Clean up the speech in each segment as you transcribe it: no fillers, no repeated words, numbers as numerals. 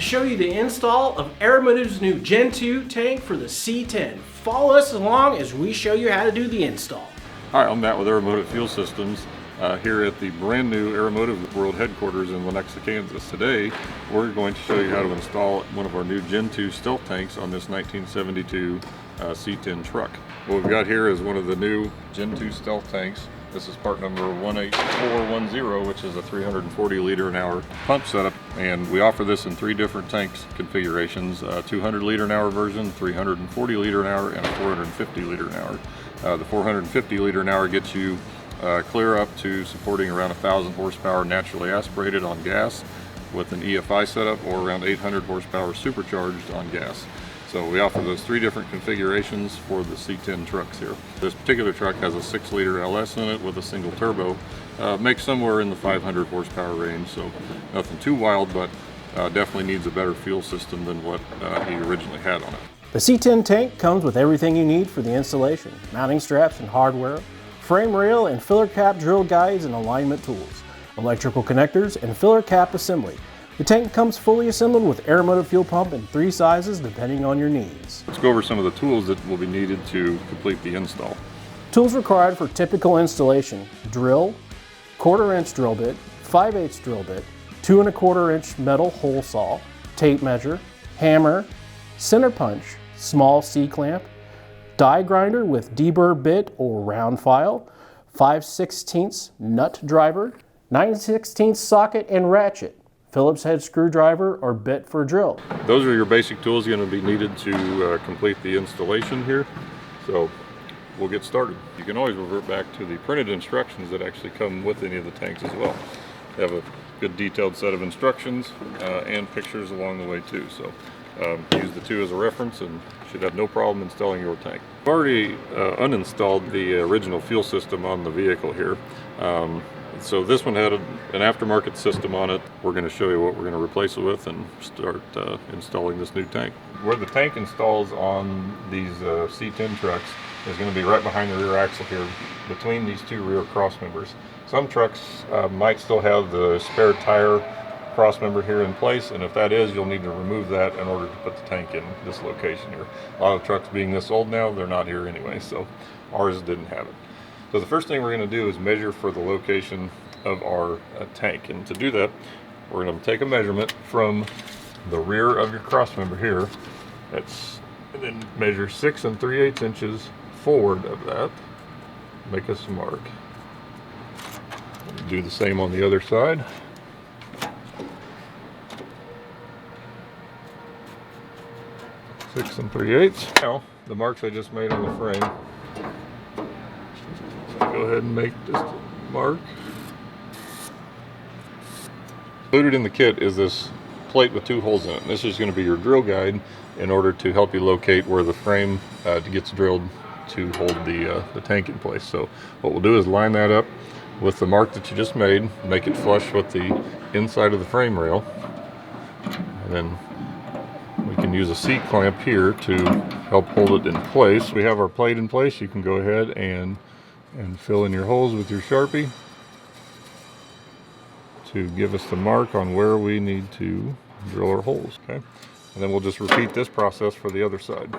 show you the install of Aeromotive's new Gen 2 tank for the C10. Follow us along as we show you how to do the install. Hi, I'm Matt with Aeromotive Fuel Systems here at the brand new Aeromotive World Headquarters in Lenexa, Kansas. Today we're going to show you how to install one of our new Gen 2 stealth tanks on this 1972 C10 truck. What we've got here is one of the new Gen 2 stealth tanks. This is part number 18410, which is a 340 liter an hour pump setup, and we offer this in 3 different tanks configurations: 200 liter an hour version, 340 liter an hour, and a 450 liter an hour. The 450 liter an hour gets you clear up to supporting around 1,000 horsepower naturally aspirated on gas with an EFI setup, or around 800 horsepower supercharged on gas. So we offer those 3 different configurations for the C10 trucks here. This particular truck has a 6 liter LS in it with a single turbo. Makes somewhere in the 500 horsepower range, so nothing too wild, but definitely needs a better fuel system than what he originally had on it. The C10 tank comes with everything you need for the installation: mounting straps and hardware, frame rail and filler cap drill guides and alignment tools, electrical connectors, and filler cap assembly. The tank comes fully assembled with Aeromotive fuel pump in 3 sizes depending on your needs. Let's go over some of the tools that will be needed to complete the install. Tools required for typical installation: drill, 1/4 inch drill bit, 5/8 drill bit, 2 1/4 inch metal hole saw, tape measure, hammer, center punch, small C-clamp, die grinder with deburr bit or round file, 5/16 nut driver, 9/16 socket and ratchet, Phillips head screwdriver or bit for drill. Those are your basic tools going to be needed to complete the installation here. So we'll get started. You can always revert back to the printed instructions that actually come with any of the tanks as well. They have a good detailed set of instructions and pictures along the way too. So use the 2 as a reference and should have no problem installing your tank. I've already uninstalled the original fuel system on the vehicle here. So this one had an aftermarket system on it. We're going to show you what we're going to replace it with and start installing this new tank. Where the tank installs on these C10 trucks is going to be right behind the rear axle here, between these 2 rear cross members. Some trucks might still have the spare tire cross member here in place, and if that is, you'll need to remove that in order to put the tank in this location here. A lot of trucks being this old now, they're not here anyway, so ours didn't have it. So the first thing we're going to do is measure for the location of our tank, and to do that we're going to take a measurement from the rear of your cross member here, and then measure 6 3/8 inches forward of that, make us a mark. Do the same on the other side. Six 3/8. Now the marks I just made on the frame, go ahead and make this mark. Included in the kit is this plate with 2 holes in it. This is going to be your drill guide in order to help you locate where the frame gets drilled to hold the tank in place. So what we'll do is line that up with the mark that you just made, make it flush with the inside of the frame rail, and then we can use a C-clamp here to help hold it in place. We have our plate in place. You can go ahead and fill in your holes with your Sharpie to give us the mark on where we need to drill our holes. Okay, and then we'll just repeat this process for the other side.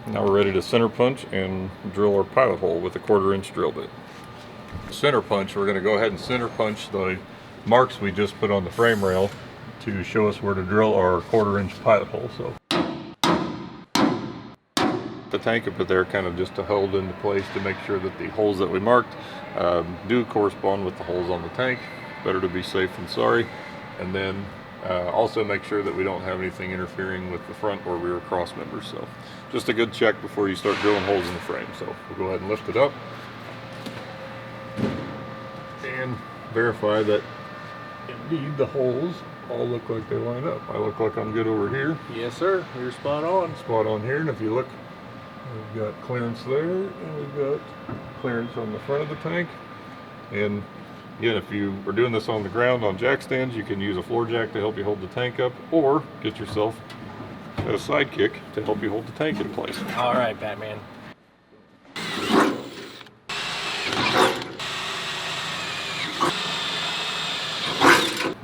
Now we're ready to center punch and drill our pilot hole with a 1/4 inch drill bit. Center punch, we're going to go ahead and center punch the marks we just put on the frame rail to show us where to drill our 1/4 inch pilot hole. So the tank up there kind of just to hold into place to make sure that the holes that we marked do correspond with the holes on the tank. Better to be safe than sorry. And then also make sure that we don't have anything interfering with the front or rear cross members. So just a good check before you start drilling holes in the frame. So we'll go ahead and lift it up and verify that indeed the holes all look like they line up. I look like I'm good over here. Yes sir, you're spot on. Spot on here, and if you look, we've got clearance there, and we've got clearance on the front of the tank. And again, if you are doing this on the ground on jack stands, you can use a floor jack to help you hold the tank up, or get yourself a sidekick to help you hold the tank in place. All right, Batman.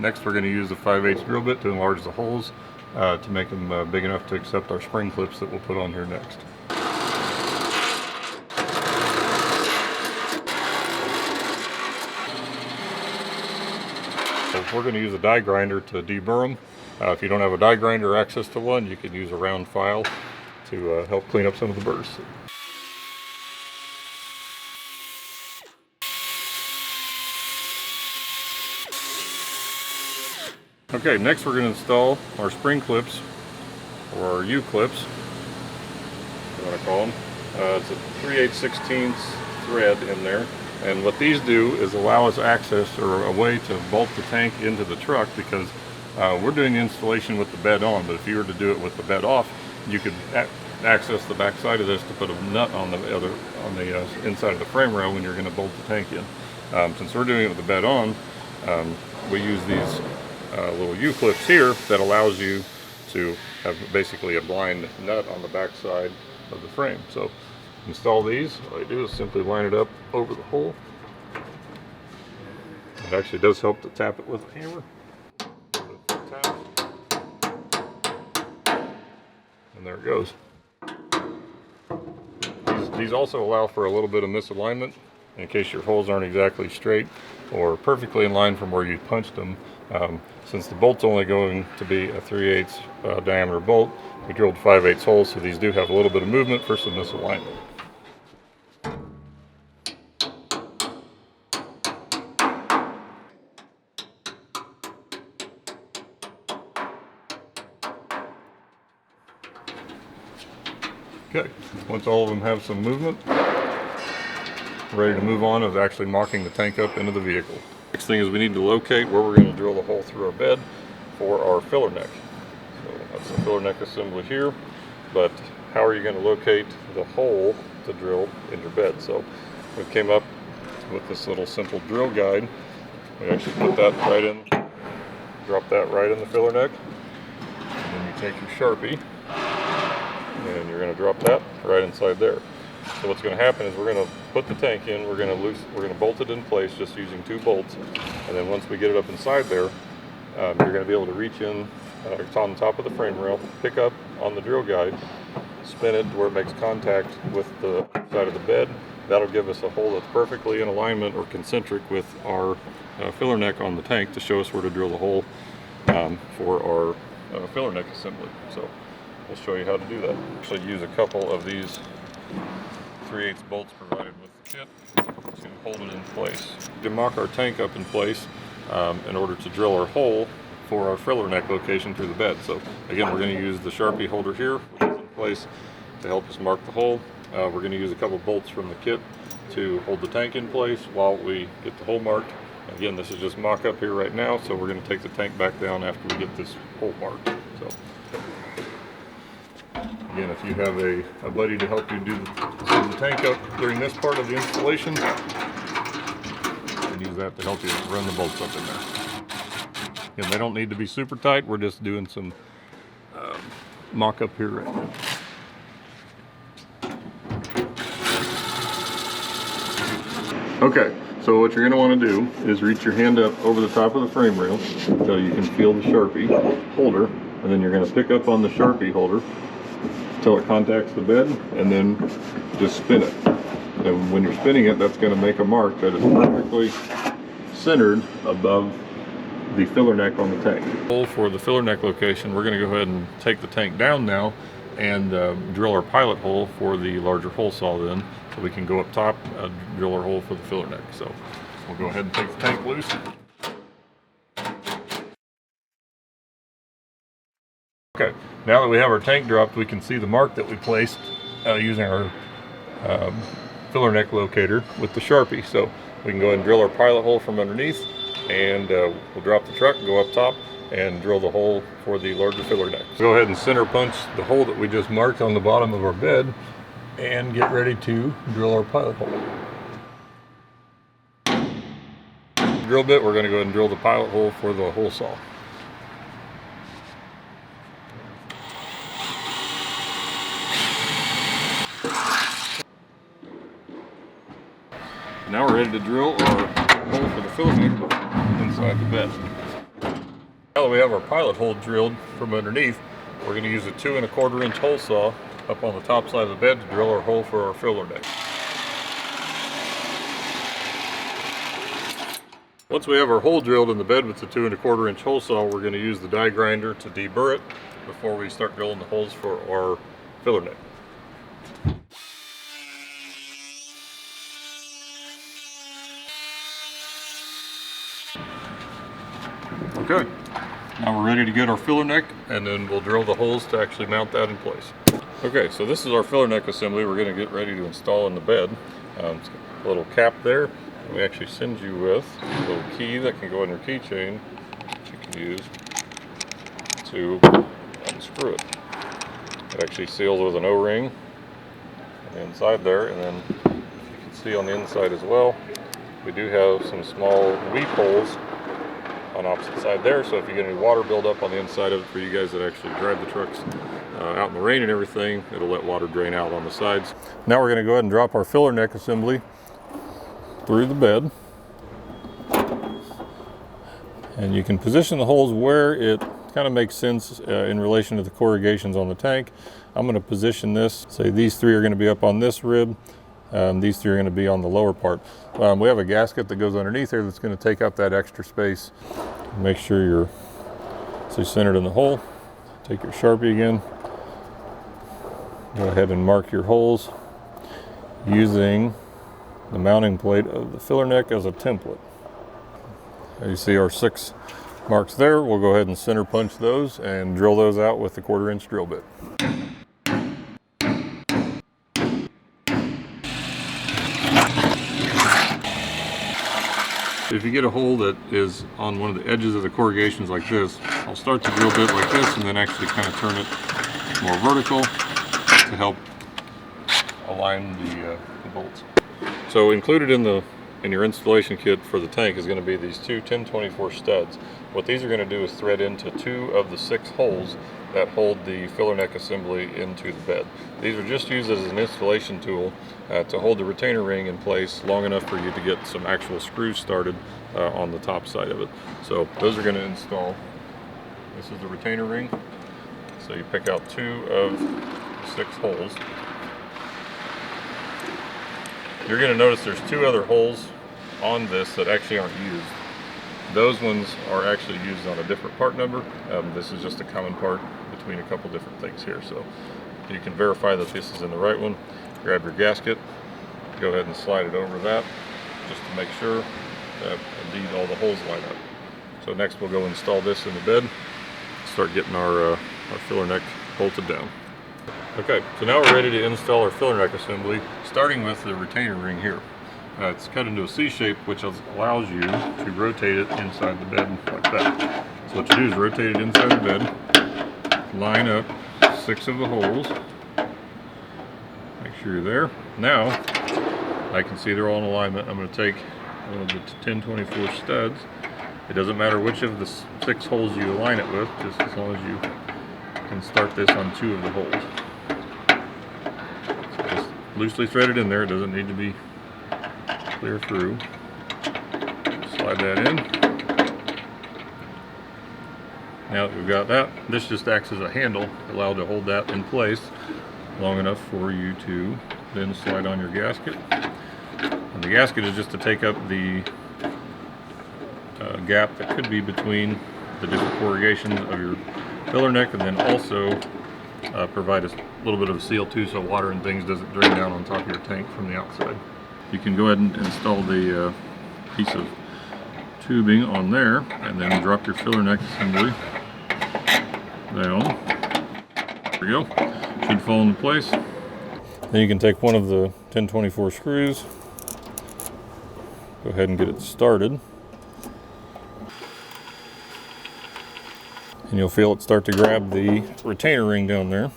Next we're going to use the 5/8 drill bit to enlarge the holes to make them big enough to accept our spring clips that we'll put on here next. So we're going to use a die grinder to deburr them. If you don't have a die grinder or access to one, you can use a round file to help clean up some of the burrs. Okay, next we're going to install our spring clips, or our U-clips, what you want to call them. It's a 3/8/16 thread in there, and what these do is allow us access or a way to bolt the tank into the truck, because we're doing the installation with the bed on, but if you were to do it with the bed off, you could access the back side of this to put a nut on the inside of the frame rail when you're going to bolt the tank in. Since we're doing it with the bed on, we use these little U-clips here that allows you to have basically a blind nut on the back side of the frame. So install these. All you do is simply line it up over the hole. It actually does help to tap it with a hammer. And there it goes. These also allow for a little bit of misalignment in case your holes aren't exactly straight or perfectly in line from where you punched them. Since the bolt's only going to be a 3/8 diameter bolt, we drilled 5/8 holes, so these do have a little bit of movement for some misalignment. Okay, once all of them have some movement, we're ready to move on of actually mocking the tank up into the vehicle. Next thing is we need to locate where we're going to drill the hole through our bed for our filler neck. So that's the filler neck assembly here, but how are you going to locate the hole to drill in your bed? So we came up with this little simple drill guide. We actually put that right in, drop that right in the filler neck, and then you take your Sharpie and you're going to drop that right inside there. So what's going to happen is we're going to put the tank in, we're going to bolt it in place just using 2 bolts, and then once we get it up inside there, you're going to be able to reach in, it's on top of the frame rail, pick up on the drill guide, spin it to where it makes contact with the side of the bed. That'll give us a hole that's perfectly in alignment or concentric with our filler neck on the tank to show us where to drill the hole for our filler neck assembly. So we'll show you how to do that. Actually use a couple of these 3/8 bolts provided with the kit to hold it in place. To mock our tank up in place in order to drill our hole for our filler neck location through the bed. So again, we're going to use the Sharpie holder here, which is in place to help us mark the hole. We're going to use a couple bolts from the kit to hold the tank in place while we get the hole marked. Again, this is just mock up here right now, so we're going to take the tank back down after we get this hole marked. So again, if you have a buddy to help you do the tank up during this part of the installation, you can use that to help you run the bolts up in there. Again, they don't need to be super tight. We're just doing some mock up here right now. Okay, so what you're going to want to do is reach your hand up over the top of the frame rail so you can feel the Sharpie holder, and then you're going to pick up on the Sharpie holder until it contacts the bed, and then just spin it. And when you're spinning it, that's going to make a mark that is perfectly centered above the filler neck on the tank. For the filler neck location, we're going to go ahead and take the tank down now and drill our pilot hole for the larger hole saw then, so we can go up top, drill our hole for the filler neck. So we'll go ahead and take the tank loose. Okay, now that we have our tank dropped, we can see the mark that we placed using our filler neck locator with the Sharpie. So we can go ahead and drill our pilot hole from underneath, and we'll drop the truck, go up top, and drill the hole for the larger filler neck. So go ahead and center punch the hole that we just marked on the bottom of our bed and get ready to drill our pilot hole. Drill bit, we're going to go ahead and drill the pilot hole for the hole saw. Now we're ready to drill our hole for the filler neck inside the bed. Now that we have our pilot hole drilled from underneath, we're going to use a 2 1/4 inch hole saw up on the top side of the bed to drill our hole for our filler neck. Once we have our hole drilled in the bed with the 2 1/4 inch hole saw, we're going to use the die grinder to deburr it before we start drilling the holes for our filler neck. Okay, now we're ready to get our filler neck, and then we'll drill the holes to actually mount that in place. Okay, so this is our filler neck assembly we're going to get ready to install in the bed. It's got a little cap there. We actually send you with a little key that can go in your keychain that you can use to unscrew it. It actually seals with an O-ring on the inside there, and then you can see on the inside as well, we do have some small weep holes on the opposite side there, so if you get any water buildup on the inside of it, for you guys that actually drive the trucks out in the rain and everything, it'll let water drain out on the sides. Now we're going to go ahead and drop our filler neck assembly through the bed, and you can position the holes where it kind of makes sense in relation to the corrugations on the tank. I'm going to position this, say these 3 are going to be up on this rib, these 3 are going to be on the lower part. We have a gasket that goes underneath here that's going to take up that extra space. Make sure you're centered in the hole. Take your Sharpie again, go ahead and mark your holes using the mounting plate of the filler neck as a template. You see our 6 marks there. We'll go ahead and center punch those and drill those out with the 1/4 inch drill bit. If you get a hole that is on one of the edges of the corrugations like this, I'll start the drill bit like this and then actually kind of turn it more vertical to help align the bolts. So included in your installation kit for the tank is going to be these 2 1024 studs. What these are going to do is thread into 2 of the 6 holes that hold the filler neck assembly into the bed. These are just used as an installation tool to hold the retainer ring in place long enough for you to get some actual screws started on the top side of it. So those are going to install. This is the retainer ring. So you pick out 2 of the 6 holes. You're going to notice there's 2 other holes on this that actually aren't used. Those ones are actually used on a different part number. This is just a common part between a couple different things here. So you can verify that this is in the right one. Grab your gasket, go ahead and slide it over that just to make sure that indeed all the holes line up. So next we'll go install this in the bed, start getting our filler neck bolted down. Okay, so now we're ready to install our filler neck assembly, starting with the retainer ring here. It's cut into a C shape, which allows you to rotate it inside the bed like that. So what you do is rotate it inside the bed, line up 6 of the holes, make sure you're there. Now, I can see they're all in alignment. I'm going to take one of the 1024 studs. It doesn't matter which of the 6 holes you align it with, just as long as you can start this on 2 of the holes. So just loosely threaded in there, it doesn't need to be clear through. Slide that in. Now that we've got that, this just acts as a handle, allowed to hold that in place long enough for you to then slide on your gasket. And the gasket is just to take up the gap that could be between the different corrugations of your filler neck, and then also provide a little bit of a seal too, so water and things doesn't drain down on top of your tank from the outside. You can go ahead and install the piece of tubing on there, and then drop your filler neck assembly down. There we go. Should fall into place. Then you can take one of the 1024 screws, go ahead and get it started, and you'll feel it start to grab the retainer ring down there.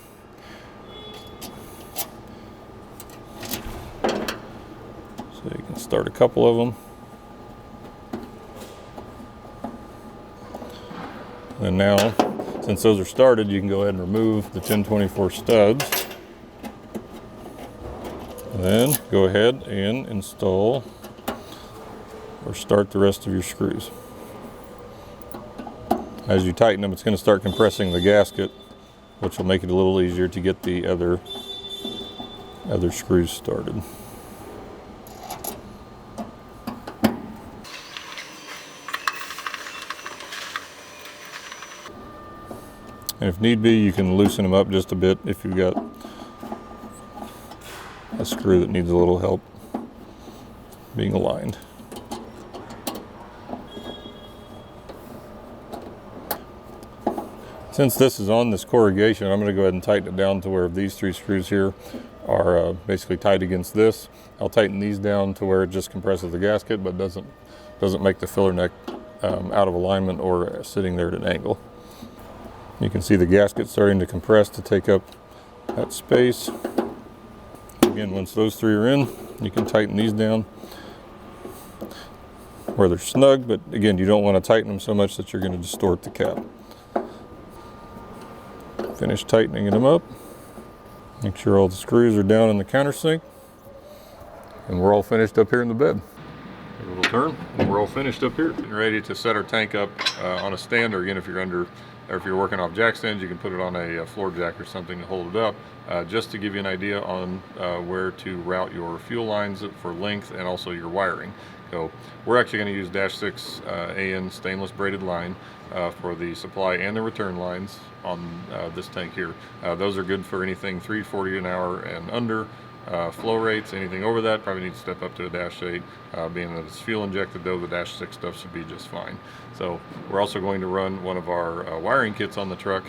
So you can start a couple of them. And now, since those are started, you can go ahead and remove the 1024 studs. And then go ahead and install or start the rest of your screws. As you tighten them, it's going to start compressing the gasket, which will make it a little easier to get the other screws started. And if need be, you can loosen them up just a bit if you've got a screw that needs a little help being aligned. Since this is on this corrugation, I'm going to go ahead and tighten it down to where these 3 screws here are basically tight against this. I'll tighten these down to where it just compresses the gasket, but doesn't make the filler neck out of alignment or sitting there at an angle. You can see the gasket starting to compress to take up that space. Again, once those 3 are in, you can tighten these down where they're snug, but again, you don't want to tighten them so much that you're going to distort the cap. Finish tightening them up. Make sure all the screws are down in the countersink. And we're all finished up here in the bed. Give a little turn, and we're all finished up here. Getting ready to set our tank up on a stand, or again, if you're working off jack stands, you can put it on a floor jack or something to hold it up. Just to give you an idea on where to route your fuel lines for length and also your wiring. So we're actually going to use -6 AN stainless braided line for the supply and the return lines on this tank here. Those are good for anything 340 an hour and under. Flow rates, anything over that, probably need to step up to a -8. Being that it's fuel injected though, the -6 stuff should be just fine. So we're also going to run one of our wiring kits on the truck,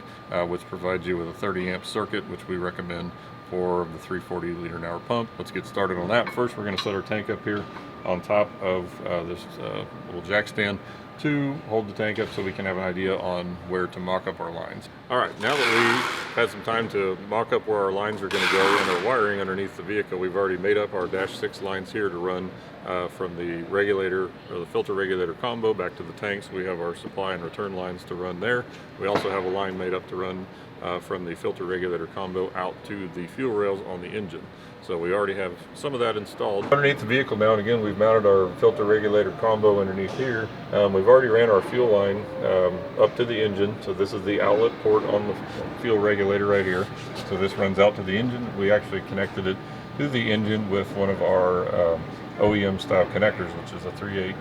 which provides you with a 30 amp circuit, which we recommend for the 340 liter an hour pump. Let's get started on that. First, we're going to set our tank up here on top of this little jack stand to hold the tank up so we can have an idea on where to mock up our lines. All right, now that we've had some time to mock up where our lines are going to go and our wiring underneath the vehicle, we've already made up our -6 lines here to run from the regulator or the filter regulator combo back to the tanks. We have our supply and return lines to run there. We also have a line made up to run from the filter regulator combo out to the fuel rails on the engine. So we already have some of that installed. Underneath the vehicle now, and again, we've mounted our filter regulator combo underneath here. We've already ran our fuel line up to the engine. So this is the outlet port on the fuel regulator right here. So this runs out to the engine. We actually connected it to the engine with one of our OEM style connectors, which is a 3/8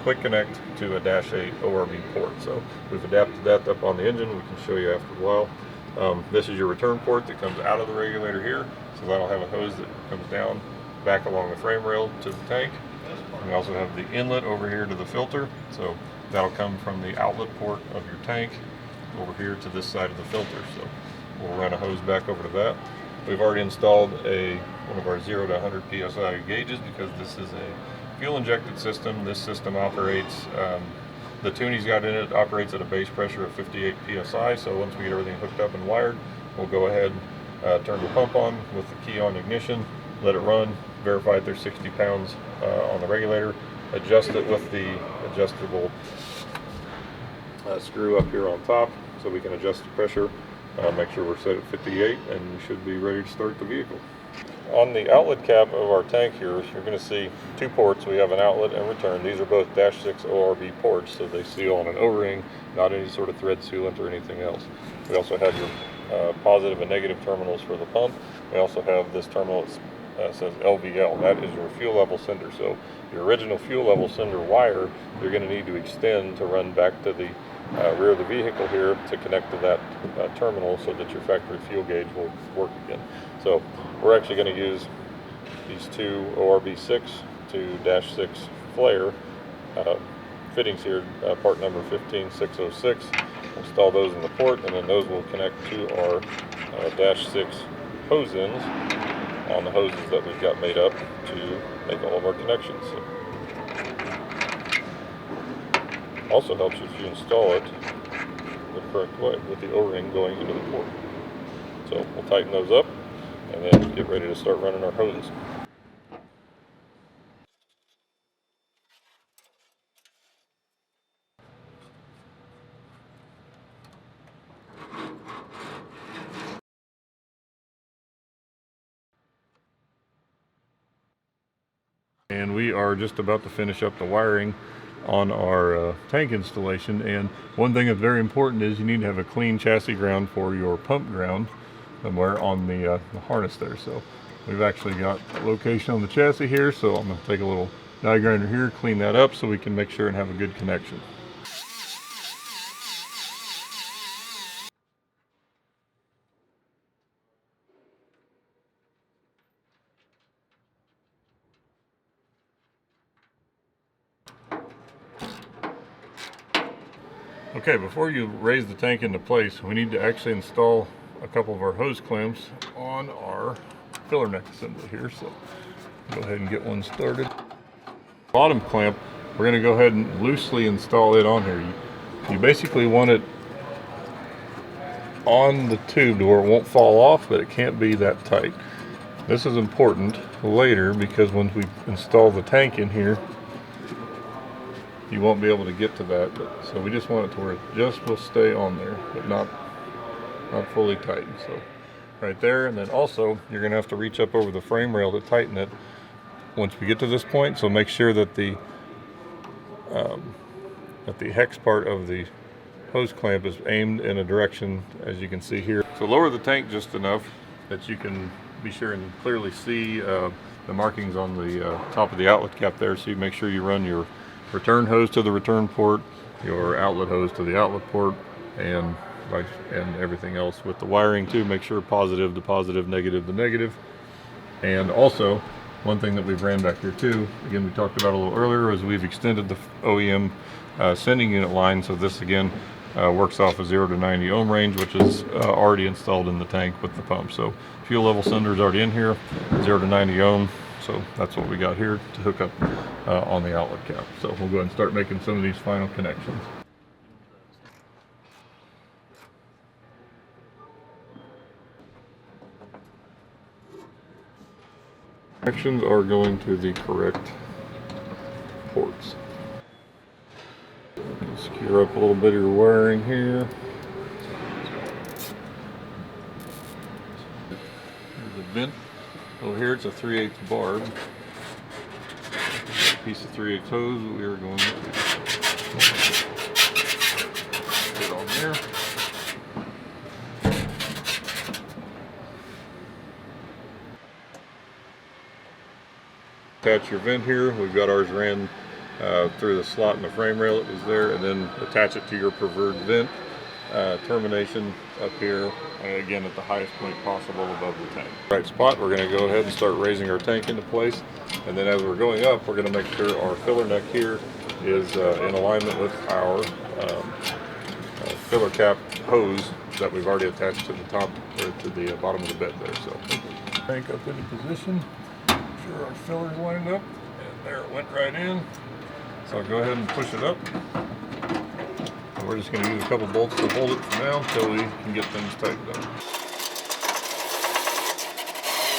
quick connect to a -8 ORB port. So we've adapted that up on the engine. We can show you after a while. This is your return port that comes out of the regulator here. So that'll have a hose that comes down back along the frame rail to the tank. And we also have the inlet over here to the filter. So that'll come from the outlet port of your tank over here to this side of the filter. So we'll run a hose back over to that. We've already installed one of our 0 to 100 PSI gauges because this is a fuel injected system. This system operates, the tune he's got in it operates at a base pressure of 58 PSI. So once we get everything hooked up and wired, we'll go ahead, turn the pump on with the key on ignition, let it run, verify that there's 60 pounds on the regulator, adjust it with the adjustable screw up here on top so we can adjust the pressure, make sure we're set at 58, and we should be ready to start the vehicle. On the outlet cap of our tank here, you're going to see 2 ports. We have an outlet and return. These are both -6 ORB ports, so they seal on an O-ring, not any sort of thread sealant or anything else. We also have your positive and negative terminals for the pump. We also have this terminal that says LVL. That is your fuel level sender. So your original fuel level sender wire, you're going to need to extend to run back to the rear of the vehicle here to connect to that terminal so that your factory fuel gauge will work again. So we're actually going to use these 2 ORB6 to -6 flare fittings here, part number 15606. Install those in the port, and then those will connect to our -6 hose ends on the hoses that we've got made up to make all of our connections. So also helps if you install it the correct way with the O-ring going into the port. So we'll tighten those up and then get ready to start running our hoses. And we are just about to finish up the wiring on our tank installation. And one thing that's very important is you need to have a clean chassis ground for your pump ground somewhere on the harness there. So we've actually got a location on the chassis here, so I'm going to take a little die grinder here, clean that up so we can make sure and have a good connection. Okay, before you raise the tank into place, we need to actually install a couple of our hose clamps on our filler neck assembly here. So go ahead and get one started. Bottom clamp, we're going to go ahead and loosely install it on here. You basically want it on the tube to where it won't fall off, but it can't be that tight. This is important later because when we install the tank in here, you won't be able to get to that. So we just want it to where it just will stay on there, but not fully tightened. So right there, and then also you're going to have to reach up over the frame rail to tighten it once we get to this point. So make sure that the hex part of the hose clamp is aimed in a direction, as you can see here. So lower the tank just enough that you can be sure and clearly see the markings on the top of the outlet cap there. So you make sure you run your return hose to the return port, your outlet hose to the outlet port, and everything else with the wiring too. Make sure positive to positive, negative to negative. And also, one thing that we've ran back here too, again we talked about a little earlier, is we've extended the OEM sending unit line. So this again works off a 0 to 90 ohm range, which is already installed in the tank with the pump. So fuel level sender is already in here, 0 to 90 ohm. So that's what we got here to hook up on the outlet cap. So we'll go ahead and start making some of these final connections. Connections are going to the correct ports. Secure up a little bit of your wiring here. Here's the vent. Over here it's a 3/8 barb. A piece of 3/8 hose that we are going to put on there. Attach your vent here. We've got ours ran through the slot in the frame rail that was there, and then attach it to your preferred vent termination up here, again at the highest point possible above the tank. Right spot, we're going to go ahead and start raising our tank into place, and then as we're going up, we're going to make sure our filler neck here is in alignment with our filler cap hose that we've already attached to the top or to the bottom of the bed there. So tank up into position, make sure our filler's lined up, and there it went right in. So go ahead and push it up. And we're just going to use a couple bolts to hold it for now until we can get things tightened up.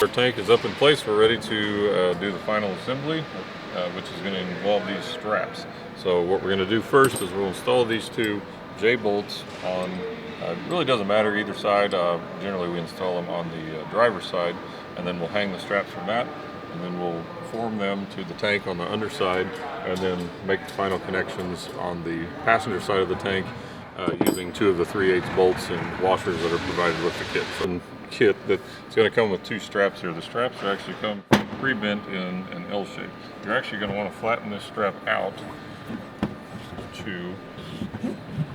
Our tank is up in place. We're ready to do the final assembly, which is going to involve these straps. So what we're going to do first is we'll install these two J-bolts on, it really doesn't matter either side. Generally we install them on the driver's side, and then we'll hang the straps from that, and then we'll form them to the tank on the underside, and then make the final connections on the passenger side of the tank using two of the 3/8 bolts and washers that are provided with the kit. Some kit that's going to come with two straps here. The straps are actually come pre-bent in an L shape. You're actually going to want to flatten this strap out to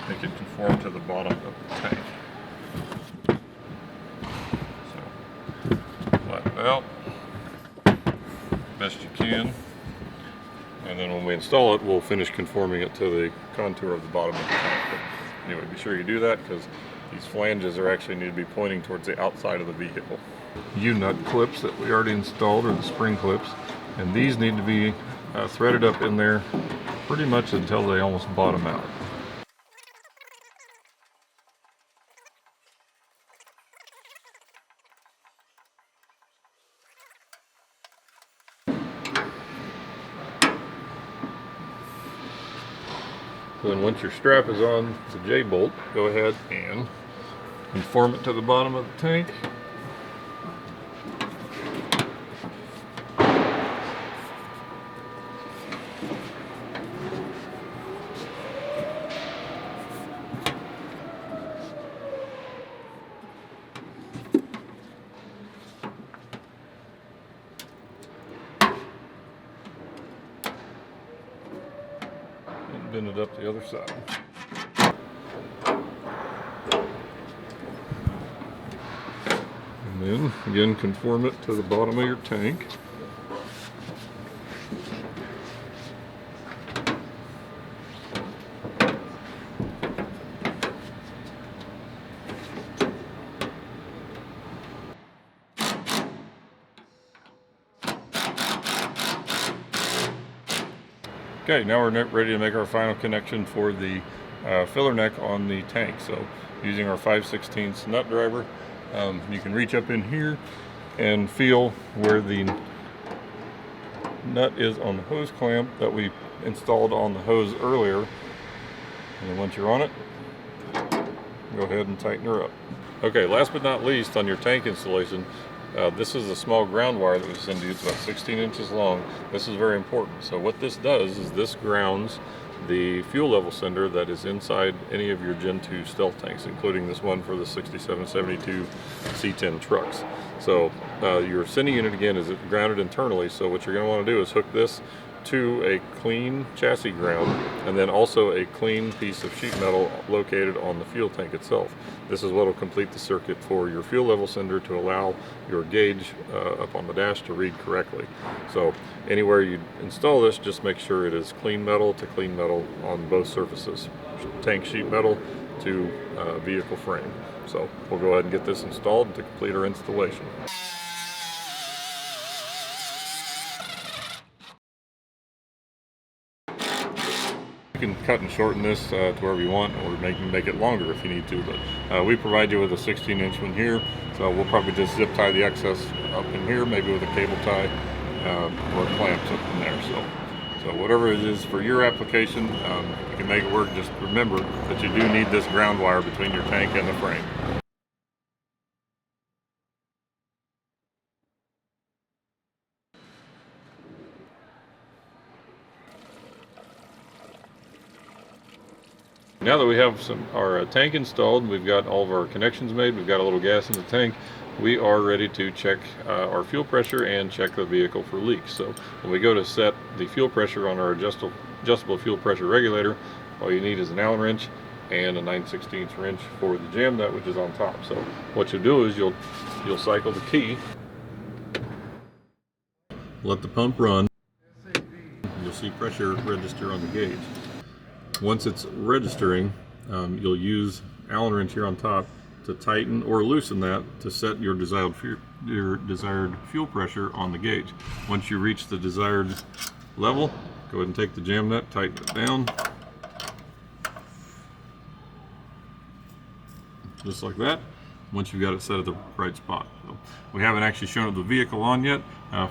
make it conform to the bottom of the tank. So flatten it out best you can, and then when we install it, we'll finish conforming it to the contour of the bottom of the tank. But anyway, be sure you do that because these flanges are actually need to be pointing towards the outside of the vehicle. U-nut clips that we already installed are the spring clips, and these need to be threaded up in there pretty much until they almost bottom out. So then once your strap is on the J-bolt, go ahead and conform it to the bottom of the tank. spin it up the other side. And then again conform it to the bottom of your tank. Okay, now we're ready to make our final connection for the filler neck on the tank. So using our 5/16 nut driver, you can reach up in here and feel where the nut is on the hose clamp that we installed on the hose earlier. And then once you're on it, go ahead and tighten her up. Okay, last but not least, on your tank installation, this is a small ground wire that we send you. It's about 16 inches long. This is very important. So what this does is this grounds the fuel level sender that is inside any of your Gen 2 stealth tanks, including this one for the 6772 C10 trucks. So your sending unit, again, is grounded internally. So what you're going to want to do is hook this to a clean chassis ground, and then also a clean piece of sheet metal located on the fuel tank itself. This is what will complete the circuit for your fuel level sender to allow your gauge up on the dash to read correctly. So anywhere you install this, just make sure it is clean metal to clean metal on both surfaces, tank sheet metal to vehicle frame. So we'll go ahead and get this installed to complete our installation. You can cut and shorten this to wherever you want, or make it longer if you need to, but we provide you with a 16-inch one here, so we'll probably just zip tie the excess up in here, maybe with a cable tie or clamps up in there. So whatever it is for your application, you can make it work. Just remember that you do need this ground wire between your tank and the frame. Now that we have our tank installed, we've got all of our connections made, we've got a little gas in the tank, we are ready to check our fuel pressure and check the vehicle for leaks. So when we go to set the fuel pressure on our adjustable fuel pressure regulator, all you need is an Allen wrench and a 9/16 wrench for the jam nut, which is on top. So what you'll do is you'll cycle the key, let the pump run, you'll see pressure register on the gauge. Once it's registering, you'll use Allen wrench here on top to tighten or loosen that to set your desired fuel pressure on the gauge. Once you reach the desired level, go ahead and take the jam nut, tighten it down, just like that. Once you've got it set at the right spot. So we haven't actually shown the vehicle on yet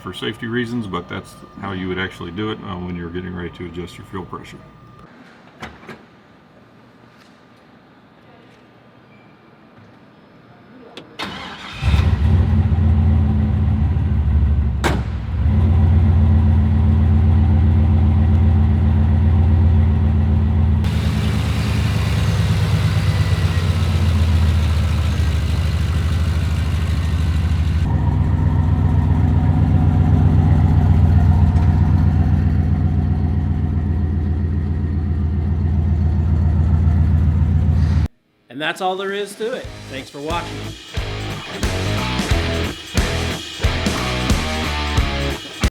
for safety reasons, but that's how you would actually do it when you're getting ready to adjust your fuel pressure. And that's all there is to it. Thanks for watching.